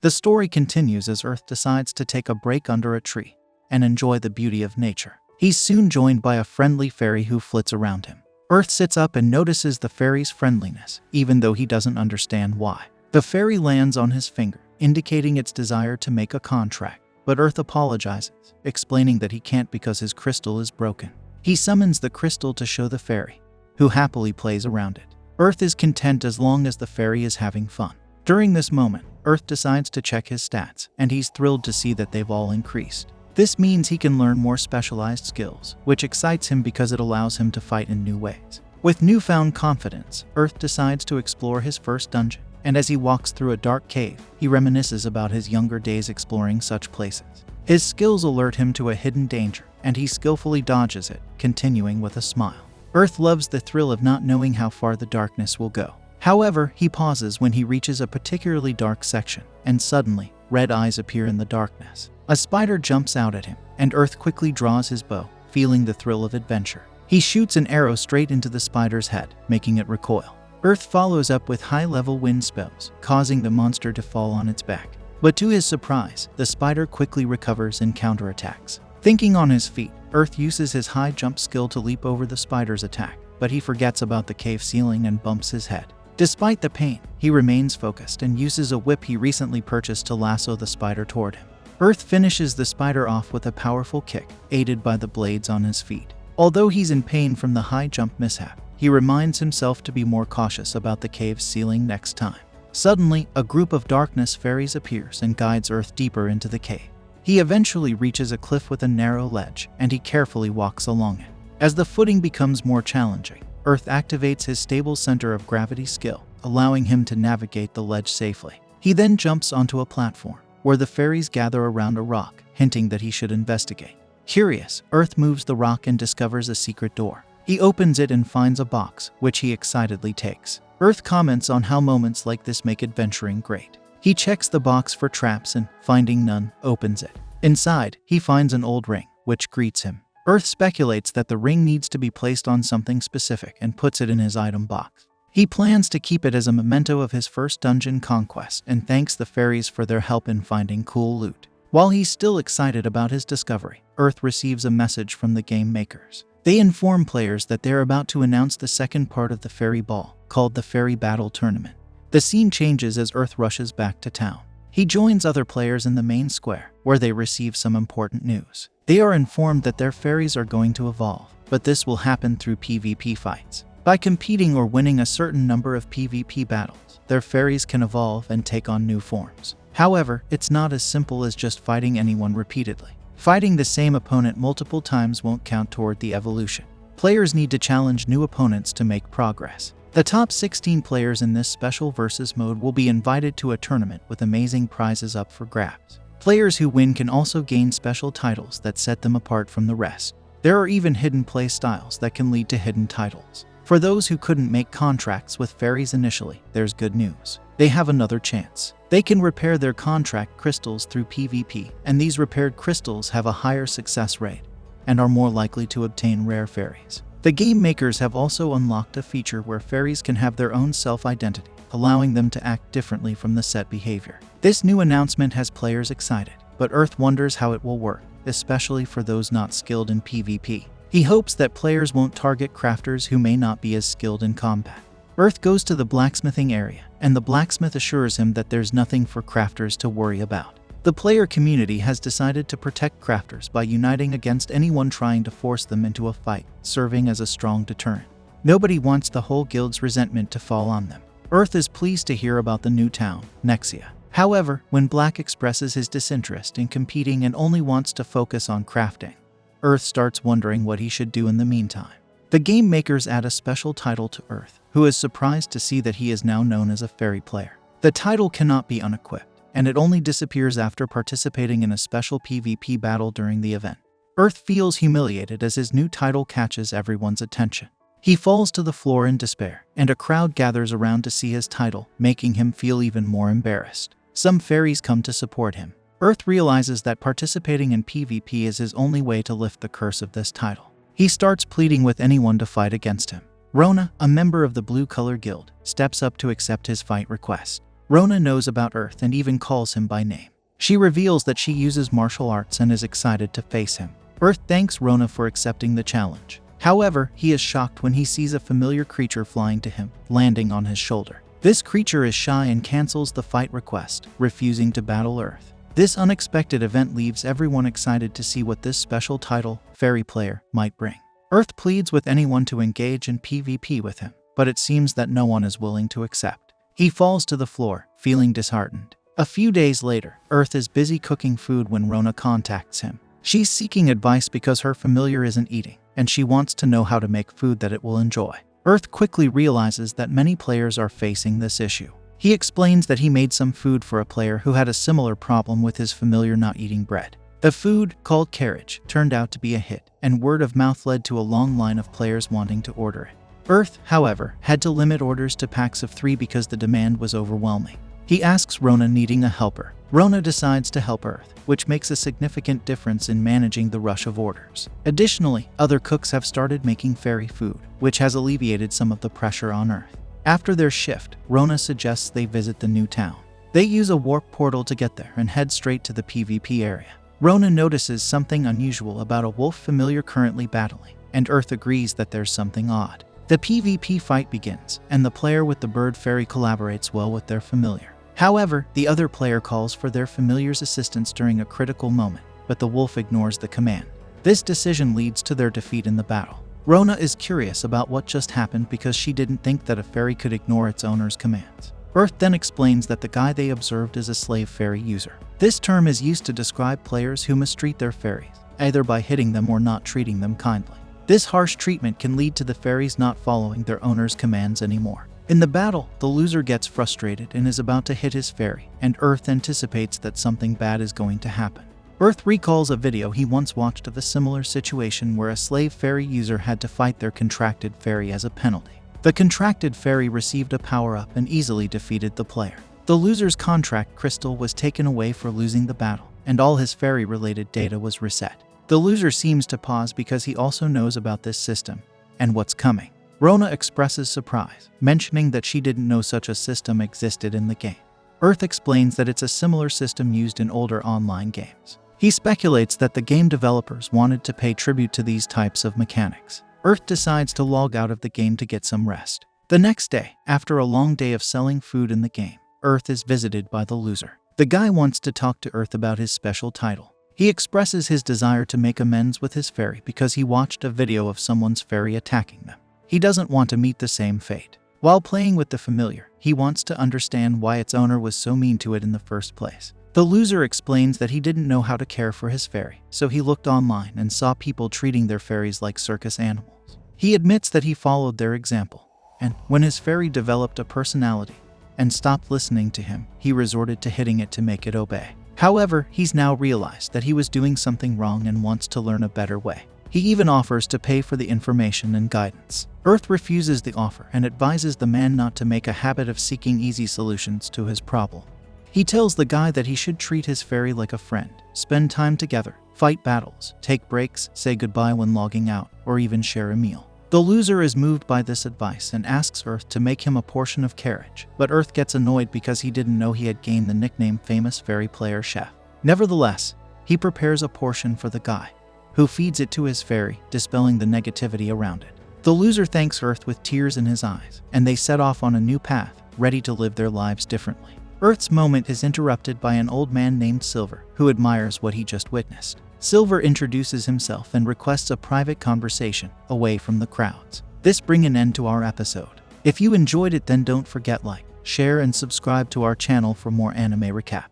The story continues as Earth decides to take a break under a tree and enjoy the beauty of nature. He's soon joined by a friendly fairy who flits around him. Earth sits up and notices the fairy's friendliness, even though he doesn't understand why. The fairy lands on his finger, indicating its desire to make a contract, but Earth apologizes, explaining that he can't because his crystal is broken. He summons the crystal to show the fairy, who happily plays around it. Earth is content as long as the fairy is having fun. During this moment, Earth decides to check his stats, and he's thrilled to see that they've all increased. This means he can learn more specialized skills, which excites him because it allows him to fight in new ways. With newfound confidence, Earth decides to explore his first dungeon, and as he walks through a dark cave, he reminisces about his younger days exploring such places. His skills alert him to a hidden danger, and he skillfully dodges it, continuing with a smile. Earth loves the thrill of not knowing how far the darkness will go. However, he pauses when he reaches a particularly dark section, and suddenly, red eyes appear in the darkness. A spider jumps out at him, and Earth quickly draws his bow, feeling the thrill of adventure. He shoots an arrow straight into the spider's head, making it recoil. Earth follows up with high-level wind spells, causing the monster to fall on its back. But to his surprise, the spider quickly recovers and counterattacks. Thinking on his feet, Earth uses his high jump skill to leap over the spider's attack, but he forgets about the cave ceiling and bumps his head. Despite the pain, he remains focused and uses a whip he recently purchased to lasso the spider toward him. Earth finishes the spider off with a powerful kick, aided by the blades on his feet. Although he's in pain from the high jump mishap, he reminds himself to be more cautious about the cave's ceiling next time. Suddenly, a group of darkness fairies appears and guides Earth deeper into the cave. He eventually reaches a cliff with a narrow ledge, and he carefully walks along it. As the footing becomes more challenging, Earth activates his stable center of gravity skill, allowing him to navigate the ledge safely. He then jumps onto a platform, where the fairies gather around a rock, hinting that he should investigate. Curious, Earth moves the rock and discovers a secret door. He opens it and finds a box, which he excitedly takes. Earth comments on how moments like this make adventuring great. He checks the box for traps and, finding none, opens it. Inside, he finds an old ring, which greets him. Earth speculates that the ring needs to be placed on something specific and puts it in his item box. He plans to keep it as a memento of his first dungeon conquest and thanks the fairies for their help in finding cool loot. While he's still excited about his discovery, Earth receives a message from the game makers. They inform players that they're about to announce the second part of the Fairy Ball, called the Fairy Battle Tournament. The scene changes as Earth rushes back to town. He joins other players in the main square, where they receive some important news. They are informed that their fairies are going to evolve, but this will happen through PvP fights. By competing or winning a certain number of PvP battles, their fairies can evolve and take on new forms. However, it's not as simple as just fighting anyone repeatedly. Fighting the same opponent multiple times won't count toward the evolution. Players need to challenge new opponents to make progress. The top 16 players in this special versus mode will be invited to a tournament with amazing prizes up for grabs. Players who win can also gain special titles that set them apart from the rest. There are even hidden play styles that can lead to hidden titles. For those who couldn't make contracts with fairies initially, there's good news. They have another chance. They can repair their contract crystals through PvP, and these repaired crystals have a higher success rate and are more likely to obtain rare fairies. The game makers have also unlocked a feature where fairies can have their own self-identity, allowing them to act differently from the set behavior. This new announcement has players excited, but Earth wonders how it will work, especially for those not skilled in PvP. He hopes that players won't target crafters who may not be as skilled in combat. Earth goes to the blacksmithing area, and the blacksmith assures him that there's nothing for crafters to worry about. The player community has decided to protect crafters by uniting against anyone trying to force them into a fight, serving as a strong deterrent. Nobody wants the whole guild's resentment to fall on them. Earth is pleased to hear about the new town, Nexia. However, when Black expresses his disinterest in competing and only wants to focus on crafting, Earth starts wondering what he should do in the meantime. The game makers add a special title to Earth, who is surprised to see that he is now known as a fairy player. The title cannot be unequipped, and it only disappears after participating in a special PvP battle during the event. Earth feels humiliated as his new title catches everyone's attention. He falls to the floor in despair, and a crowd gathers around to see his title, making him feel even more embarrassed. Some fairies come to support him. Earth realizes that participating in PvP is his only way to lift the curse of this title. He starts pleading with anyone to fight against him. Rona, a member of the Blue Color Guild, steps up to accept his fight request. Rona knows about Earth and even calls him by name. She reveals that she uses martial arts and is excited to face him. Earth thanks Rona for accepting the challenge. However, he is shocked when he sees a familiar creature flying to him, landing on his shoulder. This creature is shy and cancels the fight request, refusing to battle Earth. This unexpected event leaves everyone excited to see what this special title, Fairy Player, might bring. Earth pleads with anyone to engage in PvP with him, but it seems that no one is willing to accept. He falls to the floor, feeling disheartened. A few days later, Earth is busy cooking food when Rona contacts him. She's seeking advice because her familiar isn't eating, and she wants to know how to make food that it will enjoy. Earth quickly realizes that many players are facing this issue. He explains that he made some food for a player who had a similar problem with his familiar not eating bread. The food, called carriage, turned out to be a hit, and word of mouth led to a long line of players wanting to order it. Earth, however, had to limit orders to packs of 3 because the demand was overwhelming. He asks Rona needing a helper. Rona decides to help Earth, which makes a significant difference in managing the rush of orders. Additionally, other cooks have started making fairy food, which has alleviated some of the pressure on Earth. After their shift, Rona suggests they visit the new town. They use a warp portal to get there and head straight to the PvP area. Rona notices something unusual about a wolf familiar currently battling, and Earth agrees that there's something odd. The PvP fight begins, and the player with the bird fairy collaborates well with their familiar. However, the other player calls for their familiar's assistance during a critical moment, but the wolf ignores the command. This decision leads to their defeat in the battle. Rona is curious about what just happened because she didn't think that a fairy could ignore its owner's commands. Earth then explains that the guy they observed is a slave fairy user. This term is used to describe players who mistreat their fairies, either by hitting them or not treating them kindly. This harsh treatment can lead to the fairies not following their owner's commands anymore. In the battle, the loser gets frustrated and is about to hit his fairy, and Earth anticipates that something bad is going to happen. Earth recalls a video he once watched of a similar situation where a slave fairy user had to fight their contracted fairy as a penalty. The contracted fairy received a power-up and easily defeated the player. The loser's contract crystal was taken away for losing the battle, and all his fairy-related data was reset. The loser seems to pause because he also knows about this system and what's coming. Rona expresses surprise, mentioning that she didn't know such a system existed in the game. Earth explains that it's a similar system used in older online games. He speculates that the game developers wanted to pay tribute to these types of mechanics. Earth decides to log out of the game to get some rest. The next day, after a long day of selling food in the game, Earth is visited by the loser. The guy wants to talk to Earth about his special title. He expresses his desire to make amends with his fairy because he watched a video of someone's fairy attacking them. He doesn't want to meet the same fate. While playing with the familiar, he wants to understand why its owner was so mean to it in the first place. The loser explains that he didn't know how to care for his fairy, so he looked online and saw people treating their fairies like circus animals. He admits that he followed their example, and when his fairy developed a personality and stopped listening to him, he resorted to hitting it to make it obey. However, he's now realized that he was doing something wrong and wants to learn a better way. He even offers to pay for the information and guidance. Earth refuses the offer and advises the man not to make a habit of seeking easy solutions to his problem. He tells the guy that he should treat his fairy like a friend, spend time together, fight battles, take breaks, say goodbye when logging out, or even share a meal. The loser is moved by this advice and asks Earth to make him a portion of carriage, but Earth gets annoyed because he didn't know he had gained the nickname Famous Fairy Player Chef. Nevertheless, he prepares a portion for the guy, who feeds it to his fairy, dispelling the negativity around it. The loser thanks Earth with tears in his eyes, and they set off on a new path, ready to live their lives differently. Earth's moment is interrupted by an old man named Silver, who admires what he just witnessed. Silver introduces himself and requests a private conversation, away from the crowds. This brings an end to our episode. If you enjoyed it, then don't forget like, share and subscribe to our channel for more anime recap.